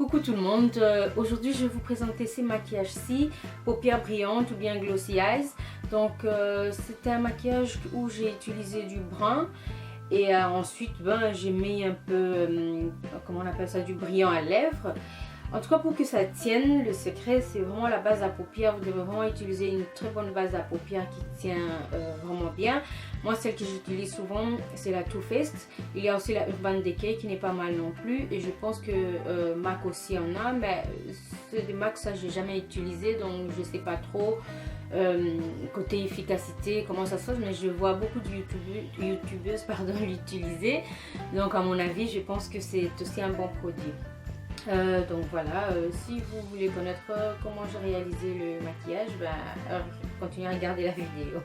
Coucou tout le monde, aujourd'hui je vais vous présenter ces maquillages-ci, paupières brillantes ou bien glossy eyes. Donc c'était un maquillage où j'ai utilisé du brun et ensuite j'ai mis un peu, comment on appelle ça, du brillant à lèvres. En tout cas, pour que ça tienne, le secret c'est vraiment la base à paupières. Vous devez vraiment utiliser une très bonne base à paupières qui tient vraiment bien. Moi, celle que j'utilise souvent, c'est la Too Faced. Il y a aussi la Urban Decay qui n'est pas mal non plus. Et je pense que MAC aussi en a, mais c'est des MAC, ça j'ai jamais utilisé, donc je sais pas trop côté efficacité comment ça se passe, mais je vois beaucoup de youtubeuses l'utiliser. Donc à mon avis, je pense que c'est aussi un bon produit. Donc voilà, si vous voulez connaître comment j'ai réalisé le maquillage, continuez à regarder la vidéo.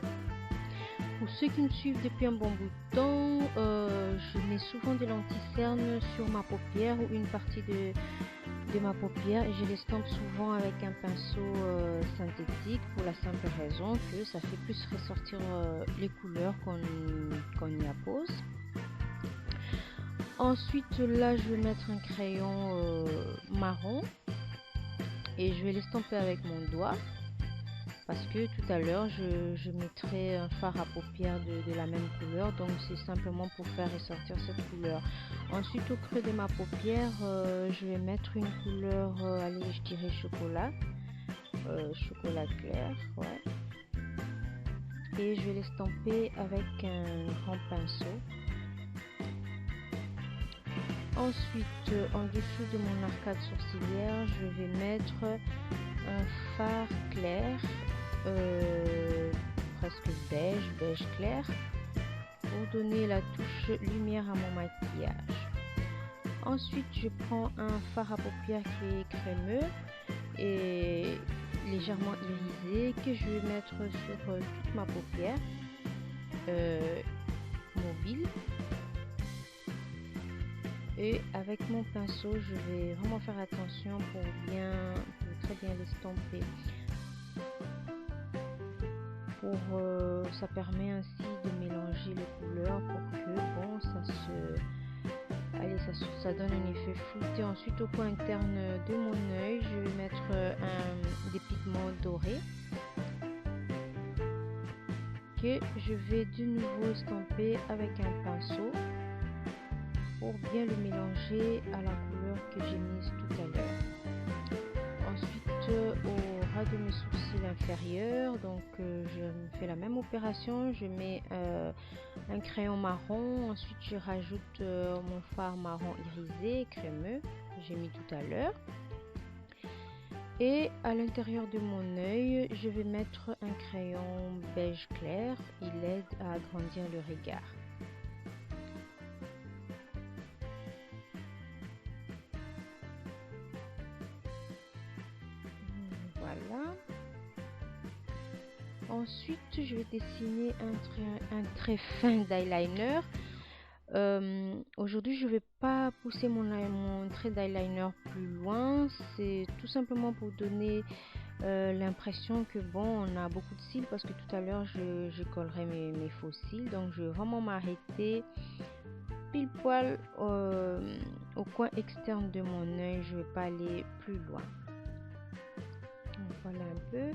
Pour ceux qui me suivent depuis un bon bout de temps, je mets souvent des lentilles cernes sur ma paupière ou une partie de ma paupière et je l'estompe souvent avec un pinceau synthétique pour la simple raison que ça fait plus ressortir les couleurs qu'on y appose. Ensuite là je vais mettre un crayon marron et je vais l'estomper avec mon doigt parce que tout à l'heure je mettrai un fard à paupières de la même couleur, donc c'est simplement pour faire ressortir cette couleur. Ensuite au creux de ma paupière je vais mettre une couleur, allez je dirais chocolat clair, ouais. Et je vais l'estomper avec un grand pinceau. Ensuite, en dessous de mon arcade sourcilière, je vais mettre un fard clair, presque beige clair, pour donner la touche lumière à mon maquillage. Ensuite, je prends un fard à paupières qui est crémeux et légèrement irisé que je vais mettre sur toute ma paupière mobile. Et avec mon pinceau, je vais vraiment faire attention pour très bien l'estomper. Ça permet ainsi de mélanger les couleurs pour que ça donne un effet flouté. Ensuite, au coin interne de mon œil, je vais mettre des pigments dorés que je vais de nouveau estomper avec un pinceau pour bien le mélanger à la couleur que j'ai mise tout à l'heure. Ensuite au ras de mes sourcils inférieurs, donc je fais la même opération, je mets un crayon marron, ensuite je rajoute mon fard marron irisé crémeux que j'ai mis tout à l'heure, et à l'intérieur de mon œil je vais mettre un crayon beige clair, il aide à agrandir le regard. Voilà. Ensuite, je vais dessiner un trait fin d'eyeliner. Aujourd'hui, je ne vais pas pousser mon trait d'eyeliner plus loin. C'est tout simplement pour donner l'impression que on a beaucoup de cils, parce que tout à l'heure, je collerai mes faux cils. Donc, je vais vraiment m'arrêter pile poil au coin externe de mon œil. Je ne vais pas aller plus loin. Voilà un peu.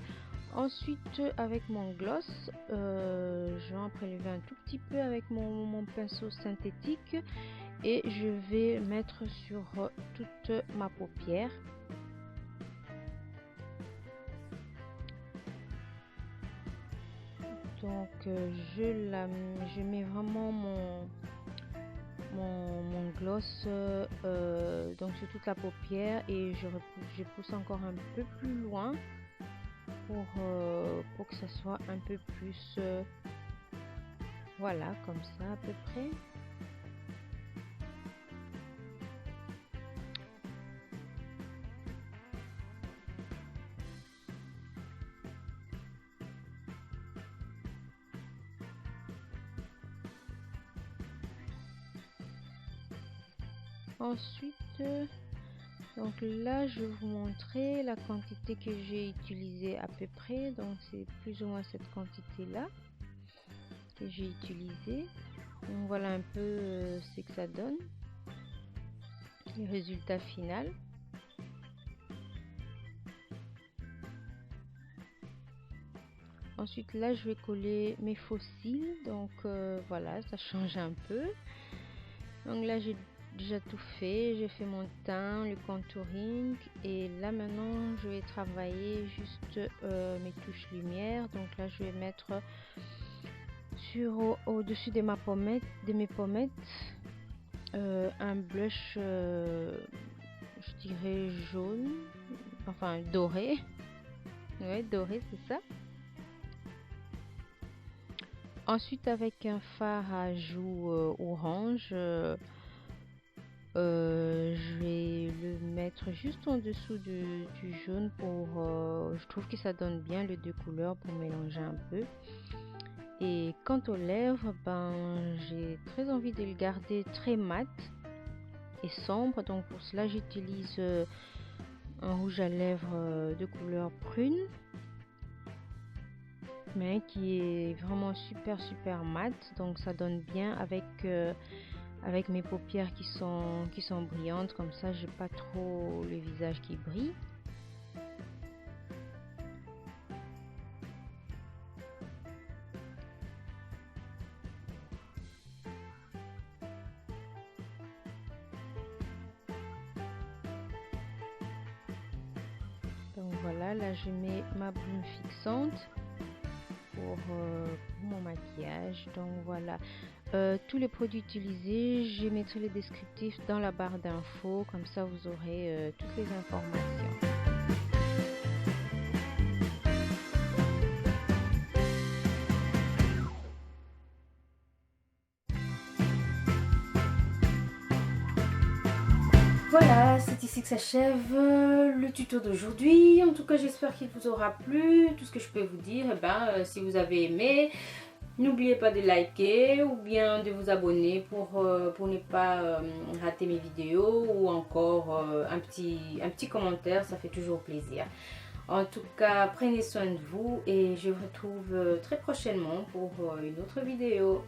Ensuite, avec mon gloss, je vais en prélever un tout petit peu avec mon pinceau synthétique et je vais mettre sur toute ma paupière. Donc je mets vraiment mon gloss donc sur toute la paupière et je pousse encore un peu plus loin pour que ça soit un peu plus voilà, comme ça à peu près. Ensuite donc là je vais vous montrer la quantité que j'ai utilisée à peu près, donc c'est plus ou moins cette quantité là que j'ai utilisée. Donc voilà un peu ce que ça donne, le résultat final. Ensuite là je vais coller mes fossiles, donc voilà, ça change un peu. Donc là j'ai déjà tout fait, j'ai fait mon teint, le contouring, et là maintenant je vais travailler juste mes touches lumière. Donc là je vais mettre sur au-dessus de mes pommettes un blush, je dirais jaune, enfin doré. Ouais, doré, c'est ça. Ensuite avec un fard à joues orange, je vais le mettre juste en dessous du jaune pour je trouve que ça donne bien les deux couleurs pour mélanger un peu. Et quant aux lèvres, ben j'ai très envie de le garder très mat et sombre, donc pour cela j'utilise un rouge à lèvres de couleur prune, mais qui est vraiment super mat, donc ça donne bien avec mes paupières qui sont brillantes. Comme ça j'ai pas trop le visage qui brille. Donc voilà, là je mets ma brume fixante pour mon maquillage. Donc voilà, tous les produits utilisés, je mettrai les descriptifs dans la barre d'infos, comme ça vous aurez toutes les informations. Voilà, c'est ici que s'achève le tuto d'aujourd'hui. En tout cas, j'espère qu'il vous aura plu. Tout ce que je peux vous dire, si vous avez aimé, n'oubliez pas de liker ou bien de vous abonner pour ne pas rater mes vidéos, ou encore un petit commentaire, ça fait toujours plaisir. En tout cas, prenez soin de vous et je vous retrouve très prochainement pour une autre vidéo.